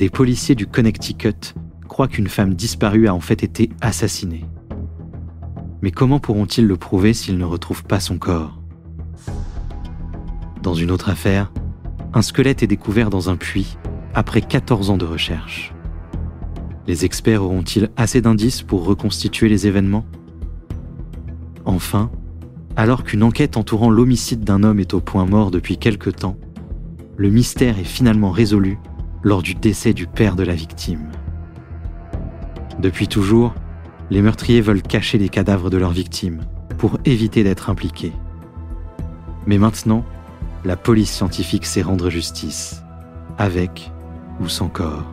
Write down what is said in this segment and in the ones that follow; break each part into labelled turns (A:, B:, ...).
A: des policiers du Connecticut croient qu'une femme disparue a en fait été assassinée. Mais comment pourront-ils le prouver s'ils ne retrouvent pas son corps ? Dans une autre affaire, un squelette est découvert dans un puits après 14 ans de recherche. Les experts auront-ils assez d'indices pour reconstituer les événements ? Enfin, alors qu'une enquête entourant l'homicide d'un homme est au point mort depuis quelque temps, le mystère est finalement résolu lors du décès du père de la victime. Depuis toujours, les meurtriers veulent cacher les cadavres de leurs victimes pour éviter d'être impliqués. Mais maintenant, la police scientifique sait rendre justice, avec ou sans corps.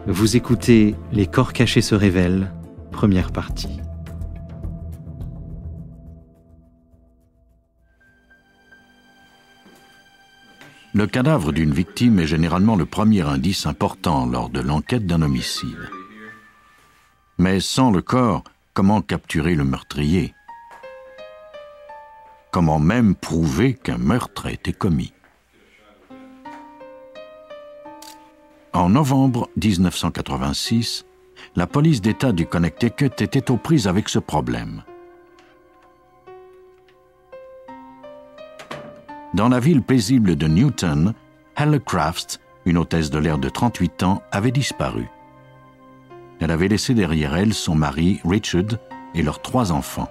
A: Vous écoutez Les corps cachés se révèlent, première partie.
B: Le cadavre d'une victime est généralement le premier indice important lors de l'enquête d'un homicide. Mais sans le corps, comment capturer le meurtrier ? Comment même prouver qu'un meurtre a été commis ? En novembre 1986, la police d'État du Connecticut était aux prises avec ce problème. Dans la ville paisible de Newton, Helle Crafts, une hôtesse de l'air de 38 ans, avait disparu. Elle avait laissé derrière elle son mari, Richard, et leurs 3 enfants.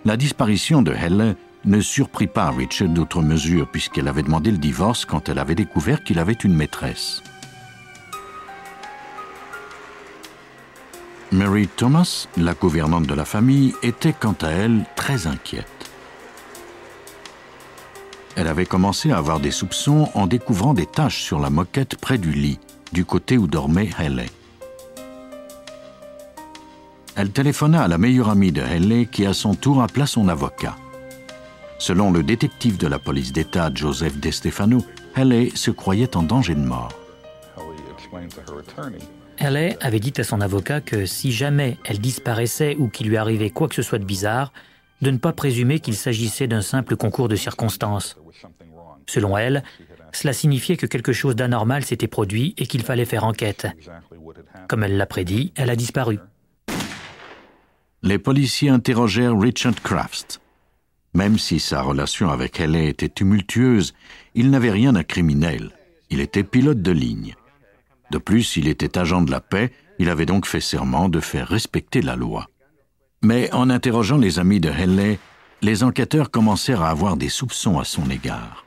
B: La disparition de Helle ne surprit pas Richard d'outre mesure puisqu'elle avait demandé le divorce quand elle avait découvert qu'il avait une maîtresse. Mary Thomas, la gouvernante de la famille, était quant à elle très inquiète. Elle avait commencé à avoir des soupçons en découvrant des taches sur la moquette près du lit, du côté où dormait Helle. Elle téléphona à la meilleure amie de Helle qui à son tour appela son avocat. Selon le détective de la police d'État Joseph DeStefano, Helle se croyait en danger de mort.
C: Helle avait dit à son avocat que si jamais elle disparaissait ou qu'il lui arrivait quoi que ce soit de bizarre, de ne pas présumer qu'il s'agissait d'un simple concours de circonstances. Selon elle, cela signifiait que quelque chose d'anormal s'était produit et qu'il fallait faire enquête. Comme elle l'a prédit, elle a disparu.
B: Les policiers interrogèrent Richard Crafts. Même si sa relation avec Helle était tumultueuse, il n'avait rien d'un criminel. Il était pilote de ligne. De plus, il était agent de la paix, il avait donc fait serment de faire respecter la loi. Mais en interrogeant les amis de Helle, les enquêteurs commencèrent à avoir des soupçons à son égard.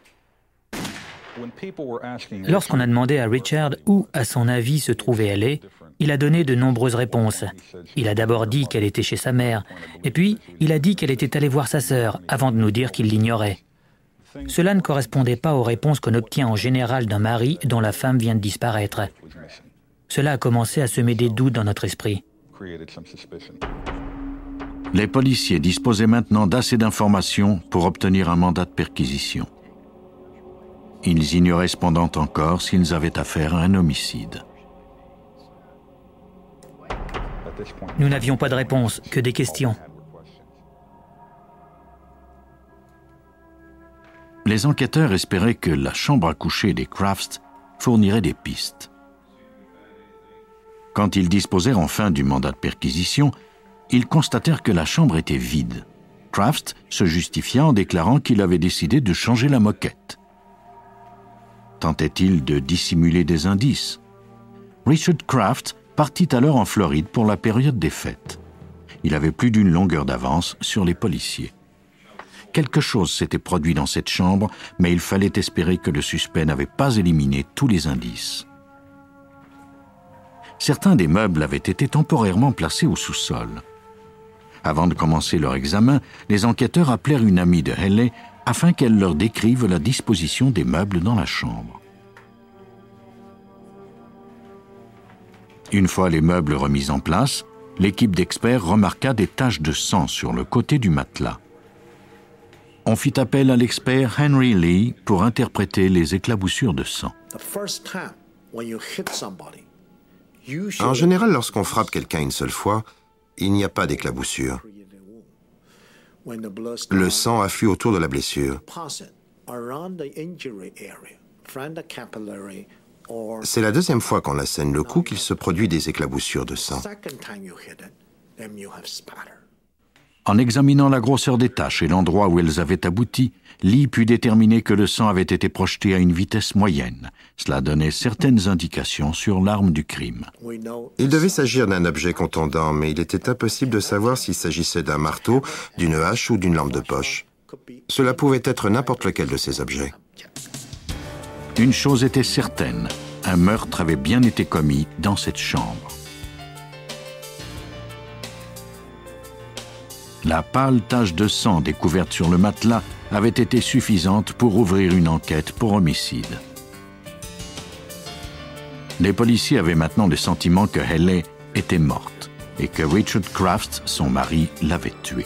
C: Lorsqu'on a demandé à Richard où, à son avis, se trouvait Helle, il a donné de nombreuses réponses. Il a d'abord dit qu'elle était chez sa mère, et puis il a dit qu'elle était allée voir sa sœur, avant de nous dire qu'il l'ignorait. Cela ne correspondait pas aux réponses qu'on obtient en général d'un mari dont la femme vient de disparaître. Cela a commencé à semer des doutes dans notre esprit.
B: Les policiers disposaient maintenant d'assez d'informations pour obtenir un mandat de perquisition. Ils ignoraient cependant encore s'ils avaient affaire à un homicide.
C: Nous n'avions pas de réponse, que des questions.
B: Les enquêteurs espéraient que la chambre à coucher des Crafts fournirait des pistes. Quand ils disposèrent enfin du mandat de perquisition, ils constatèrent que la chambre était vide. Crafts se justifia en déclarant qu'il avait décidé de changer la moquette. Tentait-il de dissimuler des indices ? Richard Crafts partit alors en Floride pour la période des fêtes. Il avait plus d'une longueur d'avance sur les policiers. Quelque chose s'était produit dans cette chambre, mais il fallait espérer que le suspect n'avait pas éliminé tous les indices. Certains des meubles avaient été temporairement placés au sous-sol. Avant de commencer leur examen, les enquêteurs appelèrent une amie de Helle afin qu'elle leur décrive la disposition des meubles dans la chambre. Une fois les meubles remis en place, l'équipe d'experts remarqua des taches de sang sur le côté du matelas. On fit appel à l'expert Henry Lee pour interpréter les éclaboussures de sang.
D: En général, lorsqu'on frappe quelqu'un une seule fois, il n'y a pas d'éclaboussure. Le sang afflue autour de la blessure. C'est la deuxième fois qu'en assène le coup qu'il se produit des éclaboussures de sang.
B: En examinant la grosseur des taches et l'endroit où elles avaient abouti, Lee put déterminer que le sang avait été projeté à une vitesse moyenne. Cela donnait certaines indications sur l'arme du crime.
D: Il devait s'agir d'un objet contondant, mais il était impossible de savoir s'il s'agissait d'un marteau, d'une hache ou d'une lampe de poche. Cela pouvait être n'importe lequel de ces objets.
B: Une chose était certaine, un meurtre avait bien été commis dans cette chambre. La pâle tache de sang découverte sur le matelas avait été suffisante pour ouvrir une enquête pour homicide. Les policiers avaient maintenant le sentiment que Haley était morte et que Richard Crafts, son mari, l'avait tuée.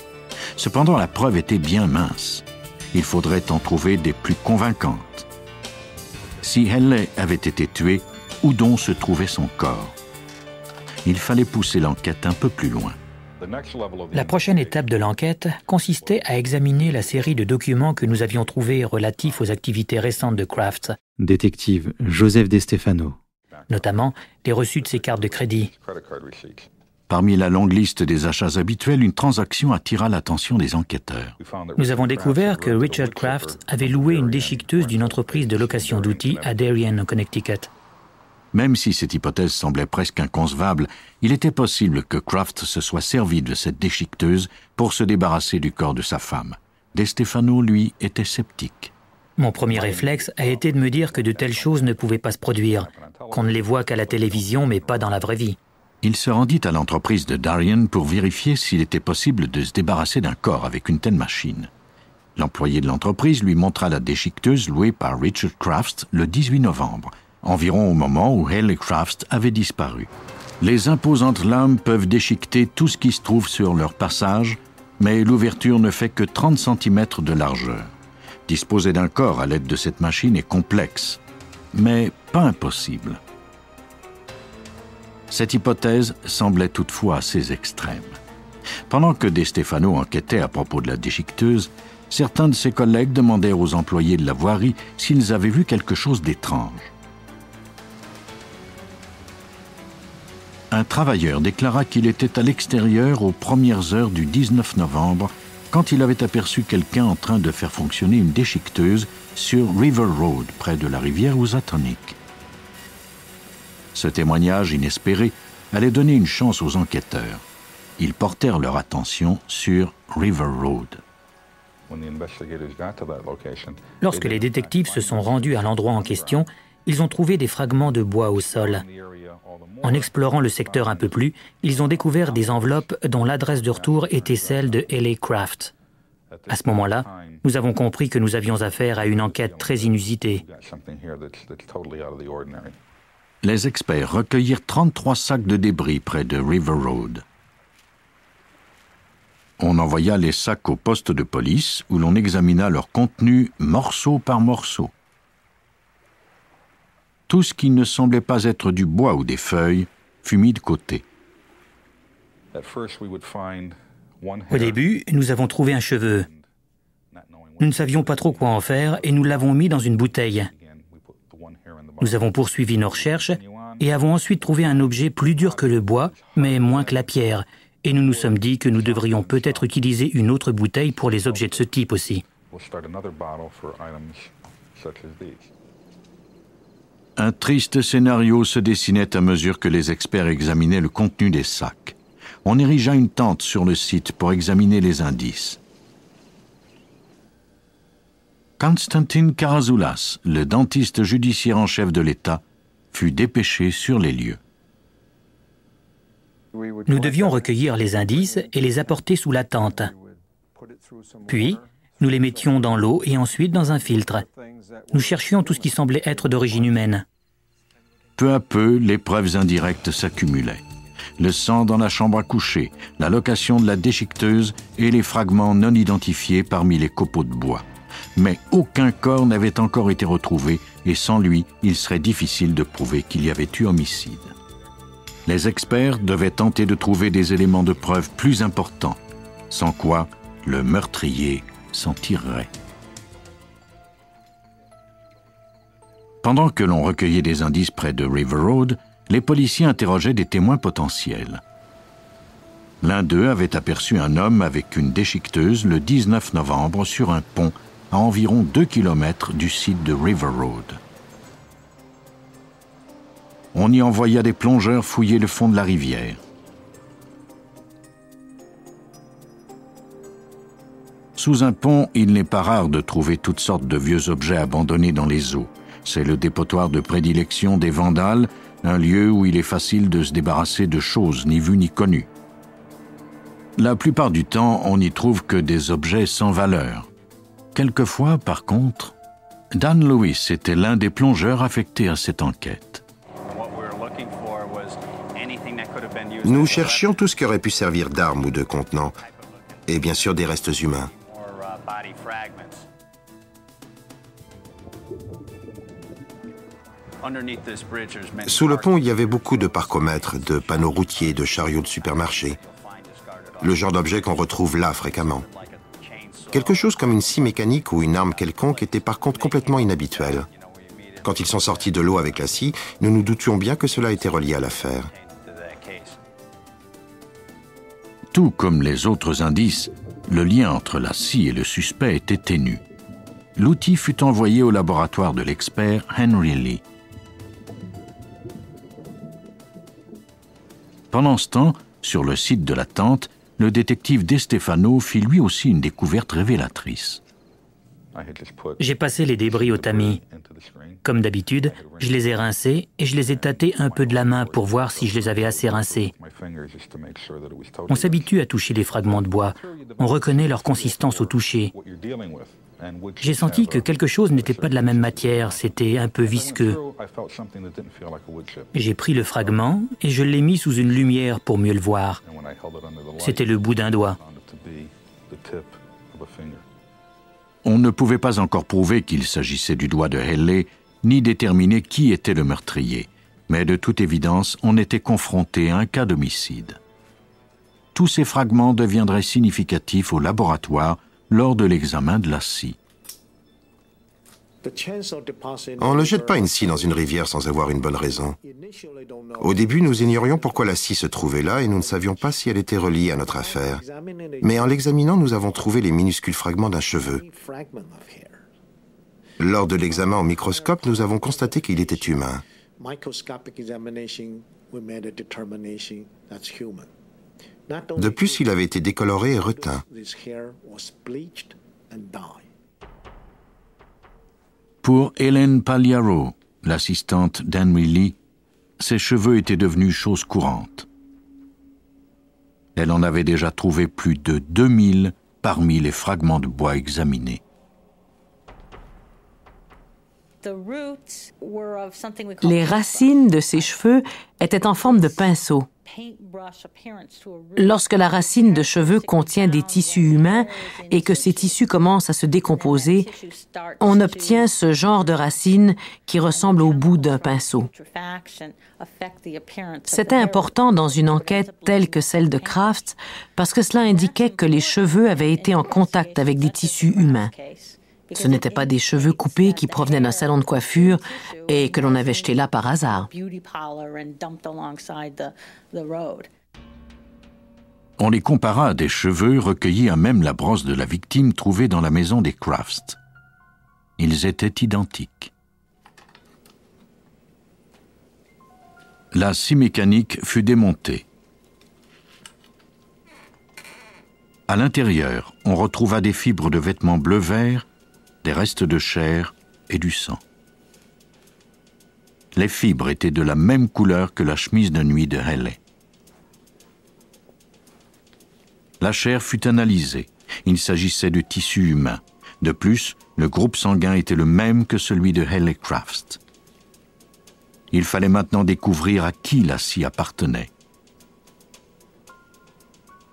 B: Cependant, la preuve était bien mince. Il faudrait en trouver des plus convaincantes. Si Haley avait été tuée, où donc se trouvait son corps? Il fallait pousser l'enquête un peu plus loin.
C: La prochaine étape de l'enquête consistait à examiner la série de documents que nous avions trouvés relatifs aux activités récentes de Crafts.
A: Détective Joseph DeStefano.
C: Notamment les reçus de ses cartes de crédit.
B: Parmi la longue liste des achats habituels, une transaction attira l'attention des enquêteurs.
C: Nous avons découvert que Richard Crafts avait loué une déchiqueteuse d'une entreprise de location d'outils à Darien, au Connecticut.
B: Même si cette hypothèse semblait presque inconcevable, il était possible que Crafts se soit servi de cette déchiqueteuse pour se débarrasser du corps de sa femme. DeStefano, lui, était sceptique.
C: Mon premier réflexe a été de me dire que de telles choses ne pouvaient pas se produire, qu'on ne les voit qu'à la télévision mais pas dans la vraie vie.
B: Il se rendit à l'entreprise de Darien pour vérifier s'il était possible de se débarrasser d'un corps avec une telle machine. L'employé de l'entreprise lui montra la déchiqueteuse louée par Richard Crafts le 18 novembre, environ au moment où Haley Crafts avait disparu. Les imposantes lames peuvent déchiqueter tout ce qui se trouve sur leur passage, mais l'ouverture ne fait que 30 cm de largeur. Disposer d'un corps à l'aide de cette machine est complexe, mais pas impossible. Cette hypothèse semblait toutefois assez extrême. Pendant que DeStefano enquêtait à propos de la déchiqueteuse, certains de ses collègues demandèrent aux employés de la voirie s'ils avaient vu quelque chose d'étrange. Un travailleur déclara qu'il était à l'extérieur aux premières heures du 19 novembre quand il avait aperçu quelqu'un en train de faire fonctionner une déchiqueteuse sur River Road, près de la rivière Housatonic. Ce témoignage inespéré allait donner une chance aux enquêteurs. Ils portèrent leur attention sur River Road.
C: Lorsque les détectives se sont rendus à l'endroit en question, ils ont trouvé des fragments de bois au sol. En explorant le secteur un peu plus, ils ont découvert des enveloppes dont l'adresse de retour était celle de Haley Crafts. À ce moment-là, nous avons compris que nous avions affaire à une enquête très inusitée.
B: Les experts recueillirent 33 sacs de débris près de River Road. On envoya les sacs au poste de police où l'on examina leur contenu morceau par morceau. Tout ce qui ne semblait pas être du bois ou des feuilles fut mis de côté.
C: Au début, nous avons trouvé un cheveu. Nous ne savions pas trop quoi en faire et nous l'avons mis dans une bouteille. Nous avons poursuivi nos recherches et avons ensuite trouvé un objet plus dur que le bois, mais moins que la pierre. Et nous nous sommes dit que nous devrions peut-être utiliser une autre bouteille pour les objets de ce type aussi.
B: Un triste scénario se dessinait à mesure que les experts examinaient le contenu des sacs. On érigea une tente sur le site pour examiner les indices. Konstantin Karazoulas, le dentiste judiciaire en chef de l'État, fut dépêché sur les lieux.
C: Nous devions recueillir les indices et les apporter sous la tente. Puis, nous les mettions dans l'eau et ensuite dans un filtre. Nous cherchions tout ce qui semblait être d'origine humaine.
B: Peu à peu, les preuves indirectes s'accumulaient. Le sang dans la chambre à coucher, la location de la déchiqueteuse et les fragments non identifiés parmi les copeaux de bois. Mais aucun corps n'avait encore été retrouvé et sans lui, il serait difficile de prouver qu'il y avait eu homicide. Les experts devaient tenter de trouver des éléments de preuve plus importants, sans quoi le meurtrier s'en tirerait. Pendant que l'on recueillait des indices près de River Road, les policiers interrogeaient des témoins potentiels. L'un d'eux avait aperçu un homme avec une déchiqueteuse le 19 novembre sur un pont à environ 2 km du site de River Road. On y envoya des plongeurs fouiller le fond de la rivière. Sous un pont, il n'est pas rare de trouver toutes sortes de vieux objets abandonnés dans les eaux. C'est le dépotoir de prédilection des vandales, un lieu où il est facile de se débarrasser de choses ni vues ni connues. La plupart du temps, on n'y trouve que des objets sans valeur. Quelquefois, par contre, Dan Lewis était l'un des plongeurs affectés à cette enquête.
D: Nous cherchions tout ce qui aurait pu servir d'arme ou de contenant, et bien sûr des restes humains. Sous le pont, il y avait beaucoup de parcomètres, de panneaux routiers, de chariots de supermarché. Le genre d'objet qu'on retrouve là fréquemment. Quelque chose comme une scie mécanique ou une arme quelconque était par contre complètement inhabituel. Quand ils sont sortis de l'eau avec la scie, nous nous doutions bien que cela était relié à l'affaire.
B: Tout comme les autres indices, le lien entre la scie et le suspect était ténu. L'outil fut envoyé au laboratoire de l'expert Henry Lee. Pendant ce temps, sur le site de la tente, le détective De Stefano fit lui aussi une découverte révélatrice.
C: J'ai passé les débris au tamis. Comme d'habitude, je les ai rincés et je les ai tâtés un peu de la main pour voir si je les avais assez rincés. On s'habitue à toucher des fragments de bois. On reconnaît leur consistance au toucher. J'ai senti que quelque chose n'était pas de la même matière, c'était un peu visqueux. J'ai pris le fragment et je l'ai mis sous une lumière pour mieux le voir. C'était le bout d'un doigt.
B: On ne pouvait pas encore prouver qu'il s'agissait du doigt de Haley, ni déterminer qui était le meurtrier. Mais de toute évidence, on était confronté à un cas d'homicide. Tous ces fragments deviendraient significatifs au laboratoire lors de l'examen de la scie.
D: On ne jette pas une scie dans une rivière sans avoir une bonne raison. Au début, nous ignorions pourquoi la scie se trouvait là et nous ne savions pas si elle était reliée à notre affaire. Mais en l'examinant, nous avons trouvé les minuscules fragments d'un cheveu. Lors de l'examen au microscope, nous avons constaté qu'il était humain. De plus, il avait été décoloré et reteint.
B: Pour Helen Pagliaro, l'assistante d'Henry Lee, ses cheveux étaient devenus chose courante. Elle en avait déjà trouvé plus de 2000 parmi les fragments de bois examinés.
E: Les racines de ses cheveux étaient en forme de pinceau. Lorsque la racine de cheveux contient des tissus humains et que ces tissus commencent à se décomposer, on obtient ce genre de racine qui ressemble au bout d'un pinceau. C'était important dans une enquête telle que celle de Crafts parce que cela indiquait que les cheveux avaient été en contact avec des tissus humains. Ce n'étaient pas des cheveux coupés qui provenaient d'un salon de coiffure et que l'on avait jetés là par hasard.
B: On les compara à des cheveux recueillis à même la brosse de la victime trouvée dans la maison des Crafts. Ils étaient identiques. La scie mécanique fut démontée. À l'intérieur, on retrouva des fibres de vêtements bleu-vert, des restes de chair et du sang. Les fibres étaient de la même couleur que la chemise de nuit de Haley. La chair fut analysée. Il s'agissait de tissu humain. De plus, le groupe sanguin était le même que celui de Haley Crafts. Il fallait maintenant découvrir à qui la scie appartenait.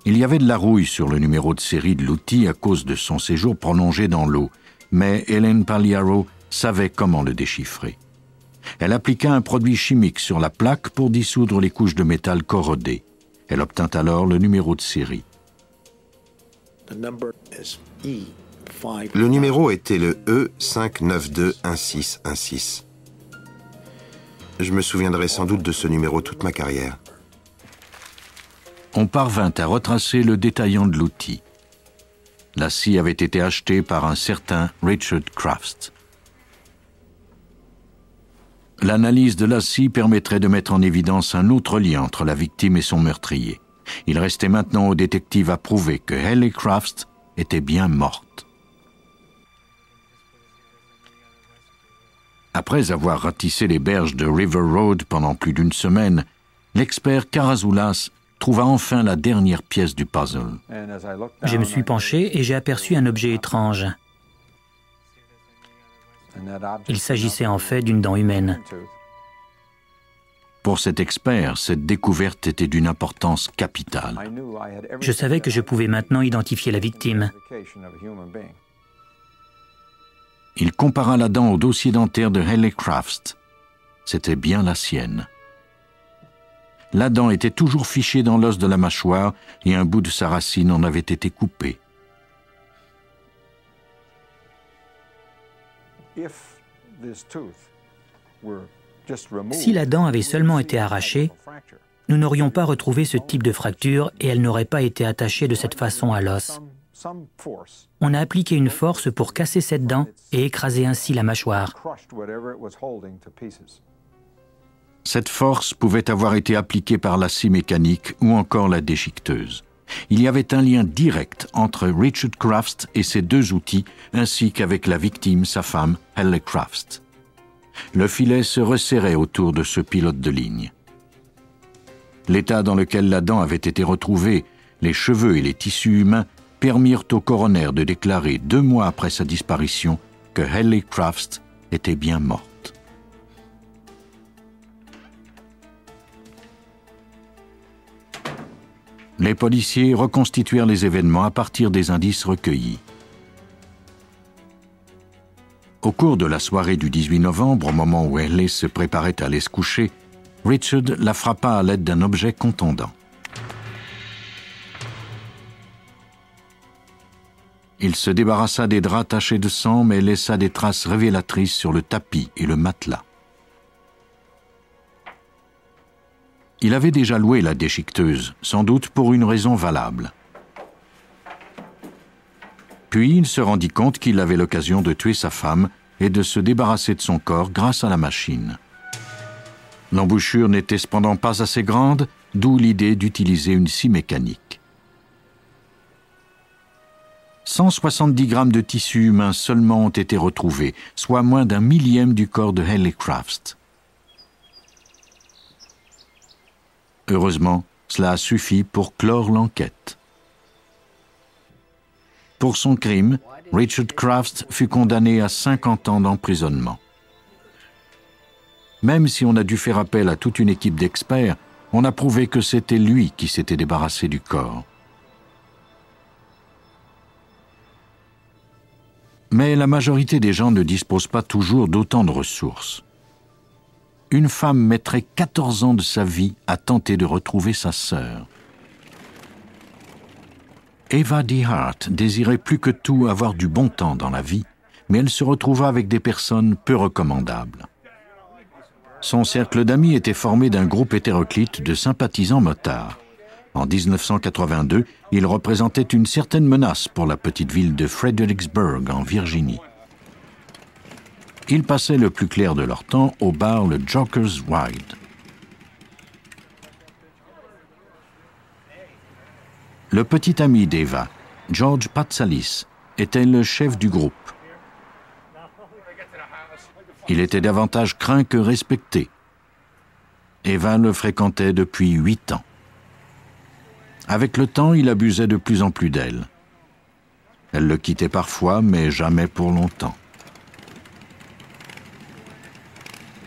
B: Il y avait de la rouille sur le numéro de série de l'outil à cause de son séjour prolongé dans l'eau, mais Helen Pagliaro savait comment le déchiffrer. Elle appliqua un produit chimique sur la plaque pour dissoudre les couches de métal corrodées. Elle obtint alors le numéro de série.
D: Le numéro était le E5921616. Je me souviendrai sans doute de ce numéro toute ma carrière.
B: On parvint à retracer le détaillant de l'outil. La scie avait été achetée par un certain Richard Crafts. L'analyse de la scie permettrait de mettre en évidence un autre lien entre la victime et son meurtrier. Il restait maintenant au détective à prouver que Haley Crafts était bien morte. Après avoir ratissé les berges de River Road pendant plus d'une semaine, l'expert Karazoulas trouva enfin la dernière pièce du puzzle.
C: Je me suis penché et j'ai aperçu un objet étrange. Il s'agissait en fait d'une dent humaine.
B: Pour cet expert, cette découverte était d'une importance capitale.
C: Je savais que je pouvais maintenant identifier la victime.
B: Il compara la dent au dossier dentaire de Haley Crafts. C'était bien la sienne. La dent était toujours fichée dans l'os de la mâchoire et un bout de sa racine en avait été coupé.
C: Si la dent avait seulement été arrachée, nous n'aurions pas retrouvé ce type de fracture et elle n'aurait pas été attachée de cette façon à l'os. On a appliqué une force pour casser cette dent et écraser ainsi la mâchoire.
B: Cette force pouvait avoir été appliquée par la scie mécanique ou encore la déchiqueteuse. Il y avait un lien direct entre Richard Crafts et ces deux outils, ainsi qu'avec la victime, sa femme, Haley Crafts. Le filet se resserrait autour de ce pilote de ligne. L'état dans lequel la dent avait été retrouvée, les cheveux et les tissus humains permirent au coroner de déclarer 2 mois après sa disparition que Haley Crafts était bien morte. Les policiers reconstituèrent les événements à partir des indices recueillis. Au cours de la soirée du 18 novembre, au moment où Haley se préparait à aller se coucher, Richard la frappa à l'aide d'un objet contondant. Il se débarrassa des draps tachés de sang, mais laissa des traces révélatrices sur le tapis et le matelas. Il avait déjà loué la déchiqueteuse, sans doute pour une raison valable. Puis il se rendit compte qu'il avait l'occasion de tuer sa femme et de se débarrasser de son corps grâce à la machine. L'embouchure n'était cependant pas assez grande, d'où l'idée d'utiliser une scie mécanique. 170 grammes de tissu humain seulement ont été retrouvés, soit moins d'1 millième du corps de Haley Crafts. Heureusement, cela a suffi pour clore l'enquête. Pour son crime, Richard Crafts fut condamné à 50 ans d'emprisonnement. Même si on a dû faire appel à toute une équipe d'experts, on a prouvé que c'était lui qui s'était débarrassé du corps. Mais la majorité des gens ne disposent pas toujours d'autant de ressources. Une femme mettrait 14 ans de sa vie à tenter de retrouver sa sœur. Eva DeHart désirait plus que tout avoir du bon temps dans la vie, mais elle se retrouva avec des personnes peu recommandables. Son cercle d'amis était formé d'un groupe hétéroclite de sympathisants motards. En 1982, il représentait une certaine menace pour la petite ville de Fredericksburg, en Virginie. Ils passaient le plus clair de leur temps au bar le Joker's Ride. Le petit ami d'Eva, George Patsalis, était le chef du groupe. Il était davantage craint que respecté. Eva le fréquentait depuis 8 ans. Avec le temps, il abusait de plus en plus d'elle. Elle le quittait parfois, mais jamais pour longtemps.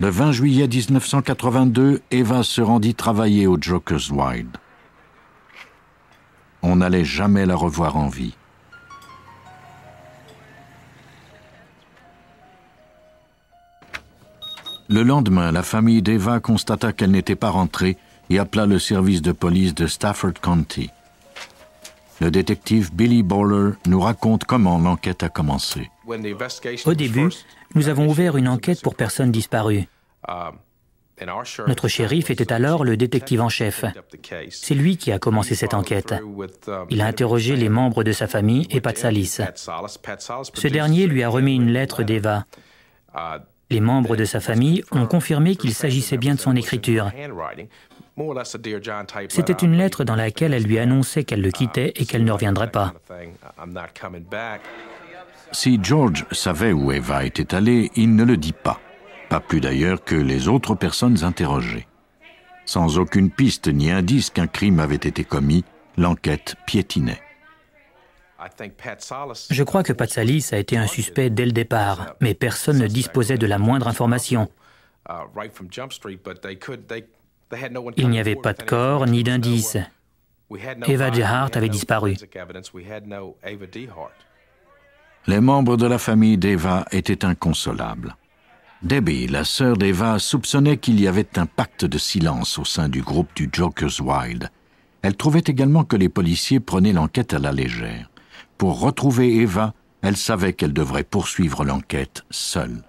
B: Le 20 juillet 1982, Eva se rendit travailler au Joker's Ride. On n'allait jamais la revoir en vie. Le lendemain, la famille d'Eva constata qu'elle n'était pas rentrée et appela le service de police de Stafford County. Le détective Billy Bowler nous raconte comment l'enquête a commencé.
C: Au début, nous avons ouvert une enquête pour personnes disparues. Notre shérif était alors le détective en chef. C'est lui qui a commencé cette enquête. Il a interrogé les membres de sa famille et Patsalis. Ce dernier lui a remis une lettre d'Eva. Les membres de sa famille ont confirmé qu'il s'agissait bien de son écriture. C'était une lettre dans laquelle elle lui annonçait qu'elle le quittait et qu'elle ne reviendrait pas.
B: Si George savait où Eva était allée, il ne le dit pas. Pas plus d'ailleurs que les autres personnes interrogées. Sans aucune piste ni indice qu'un crime avait été commis, l'enquête piétinait.
C: Je crois que Patsalis a été un suspect dès le départ, mais personne ne disposait de la moindre information. Il n'y avait pas de corps ni d'indices. Eva DeHart avait disparu.
B: Les membres de la famille d'Eva étaient inconsolables. Debbie, la sœur d'Eva, soupçonnait qu'il y avait un pacte de silence au sein du groupe du Jokers Wild. Elle trouvait également que les policiers prenaient l'enquête à la légère. Pour retrouver Eva, elle savait qu'elle devrait poursuivre l'enquête seule.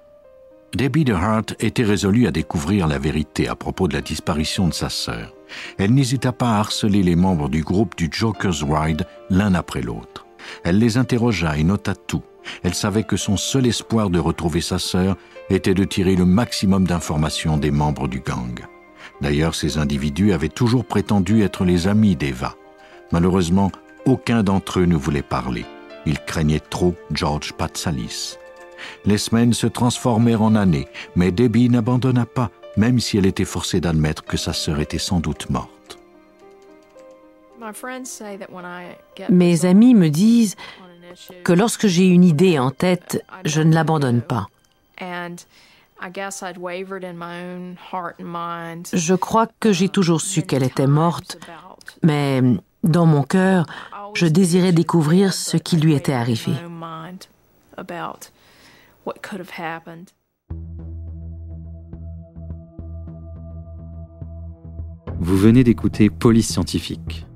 B: Debbie DeHart était résolue à découvrir la vérité à propos de la disparition de sa sœur. Elle n'hésita pas à harceler les membres du groupe du Jokers Wild l'un après l'autre. Elle les interrogea et nota tout. Elle savait que son seul espoir de retrouver sa sœur était de tirer le maximum d'informations des membres du gang. D'ailleurs, ces individus avaient toujours prétendu être les amis d'Eva. Malheureusement, aucun d'entre eux ne voulait parler. Ils craignaient trop George Patsalis. Les semaines se transformèrent en années, mais Debbie n'abandonna pas, même si elle était forcée d'admettre que sa sœur était sans doute morte.
E: Mes amis me disent que lorsque j'ai une idée en tête, je ne l'abandonne pas. Je crois que j'ai toujours su qu'elle était morte, mais dans mon cœur, je désirais découvrir ce qui lui était arrivé.
A: Vous venez d'écouter Police Scientifique.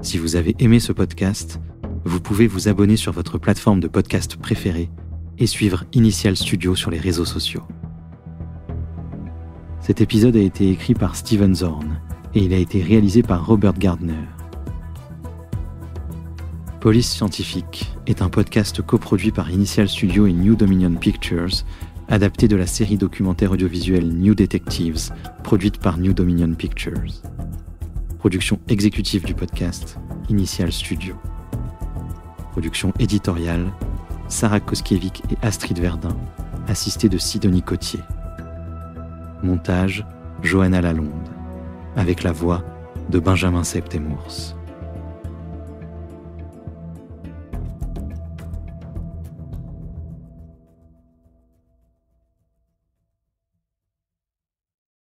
A: Si vous avez aimé ce podcast, vous pouvez vous abonner sur votre plateforme de podcast préférée et suivre Initial Studio sur les réseaux sociaux. Cet épisode a été écrit par Steven Zorn et il a été réalisé par Robert Gardner. Police Scientifique est un podcast coproduit par Initial Studio et New Dominion Pictures, adapté de la série documentaire audiovisuelle New Detectives, produite par New Dominion Pictures. Production exécutive du podcast, Initial Studio. Production éditoriale, Sarah Koskiewicz et Astrid Verdun, assistée de Sidonie Cotier. Montage, Johanna Lalonde, avec la voix de Benjamin Septemours.